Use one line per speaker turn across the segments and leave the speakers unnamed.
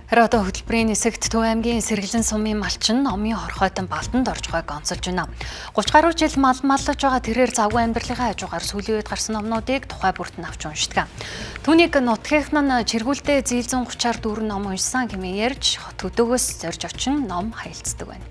Одоо хөтөлбөрийн нисэгт Төв аймгийн Сэргэлэн сумын малчин номын хорхойтон Балтанд орж байгааг онцолж байна. 30 гаруй жил маллаж байгаа тэрээр завгүй амьдралынхаа хажуугаар сүүлийн үед гарсан номнуудыг тухай бүрт нь авч уншдаг. Түүнийг нутгийнх нь чиргүүлдэ зээл 130-аар дүүрэн ном уншсан хэмээн ярьж төдөөгөөс зорж очин ном хаялцдаг байна.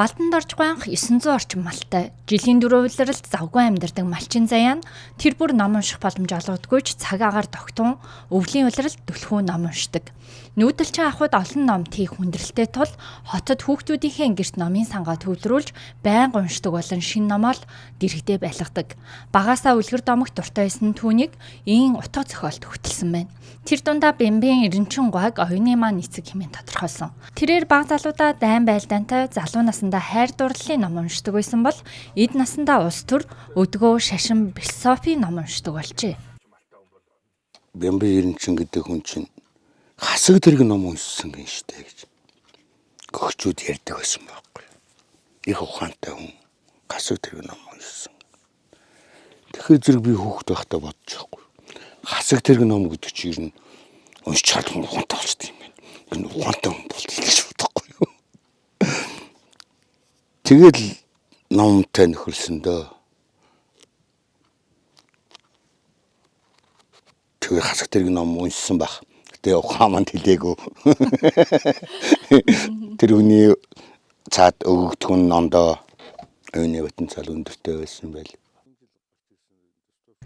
Балтанд орж байнх 900 орчим малтай жилийн 4 улиралд завгүй амьдардаг малчин заяа нь тэр бүр ном унших боломж олгодгүй ч цаг агаар тогтун өвлийн улиралд түлхүү ном уншдаг. Нүүдэлчин ахуйд олон ном тийх хүндрэлтэй тул хотод хүүхдүүдийнхээ гэрт номын сангаа төвлөрүүлж байнга уншдаг болон шин номоо л дэрэгдээ байлгадаг. Багаасаа үлгэр домогт дуртай байсан түүнийг ийн утга зохиолт хөтөлсөн байна. Тэр дундаа бэмбэн эренчин гуайг оюуны маань эцэг хэмээн тодорхойлсон. Тэрээр баг залуудаа дайн байлдаантай залуу насандаа хайр дурлалын ном уншдаг байсан бол эд насандаа улс төр өдгөө шашин философи ном уншдаг болжээ.
Бэмбэн эренчин гэдэг хүн чинь хасаг тэрэг ном уншсан гин штэ гэж гөгчүүд ярьдаг байсан байхгүй. Их ухаантай хүн хасаг тэрэг ном уншсан. Тэгэхээр зэрэг би хүүхэд байхдаа бодож байхгүй. Хасаг тэрэг ном гэдэг чинь ер нь уншиж чадсан ухаантай болчтой юм байна. Энэ ухаантай хүн болчих гэж бодохгүй юу. Тэгэл номтой нөхөлсөндөө тэгээ хасаг тэрэг ном уншсан байх. Тэгээ ухаан манд хэлээгүү. Тэр хүний цаад өгөгдөх нь ондоо өөний потенциал өндөртэй байсан байл.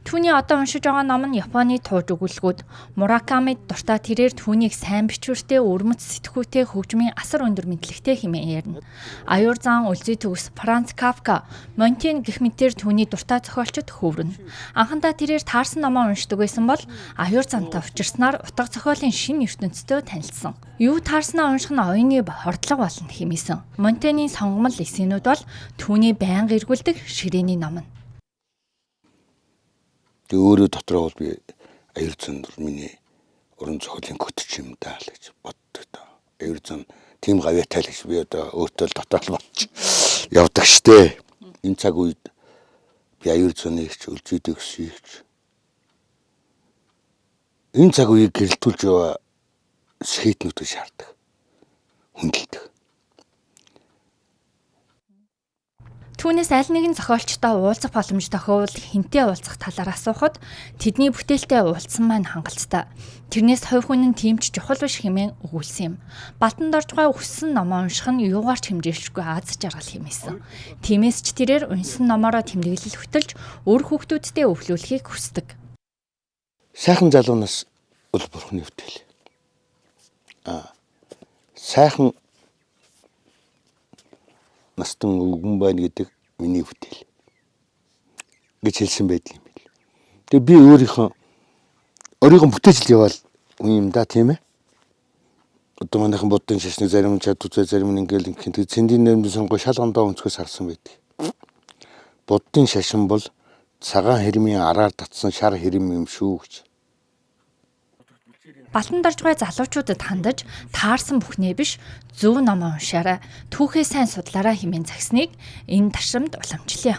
Түүний одоо уншиж байгаа ном нь Японы тууж өгүүлгүүд Муракамид дуртай тэрээр түүнийг сайн бичвэртэй өрмөц сэтгүүтэй хөгжмийн асар өндөр мэдлэгтэй хэмээн ярина. Аюур зан үлзий төгс Франц Кафка, Монтень гэх мэтээр түүний дуртай зохиолчид хөврөнө. Анхандаа тэрээр таарсан номоо уншдаг байсан бол аюур зантай учирснаар утга зохиолын шинэ ертөнцтэй танилцсан. Юу таарснаа унших нь оюуны хордлого болно хэмээсэн. Монтенийн сонгомл эсэнүүд бол түүний байнга эргүүлдэг ширээний ном нь.
Тэг өөрөө дотроо бол би аюур зан миний уран зохиолын көтч юм даа л гэж боддог та. Аюур зан тийм гавьяатай л гэж би одоо өөртөө л дотроо л бодчих явдаг штэ. Энэ цаг үед би аюур заныг ч үлзий төгсөйг ч энэ цаг үеийг гэрэлтүүлж яваа сэхэтнүүдийг шаарддаг. Хүндэлдэг.
Түүнээс аль нэгэн зохиолчтой уулзах боломж тохиовол хинтээ уулзах талаар асуухад тэдний бүтээлтэй уулзсан маань хангалттай. Тэрнээс хувь хүн нь тийм ч чухал биш хэмээн өгүүлсэн юм. Балтанд орж байгаа өссөн номоо унших нь юугаар ч хэмжээлшгүй аз жаргал хэмээсэн. Тиймээс ч тэрээр уншсан номоороо тэмдэглэл хөтөлж өөр хүүхдүүдтэй өвлүүлэхийг хүсдэг.
Сайхан залуунаас бол бурхны бүтээл. Сайхан настан өвгөн байна гэдэг миний бүтээл гэж хэлсэн байдаг юм бил. Тэгээ би өөрийнхөө бүтээж л яваал юм да тийм ээ. Одоо манайхан буддын шашны зарим чадвар зарим нь ингээл ингэ цэндийн нэрмд сонгоо шалгандаа өнцгөөс харсан байдаг. Буддын шашин бол цагаан хэрмийн араар татсан шар хэрэм юм шүү гэж.
Балтанд орж байгаа залуучуудад хандаж таарсан бүхнээ биш зөв ном уншаарай, түүхээ сайн судлаарай хэмээн загсныг энэ таршрамд уламжлая.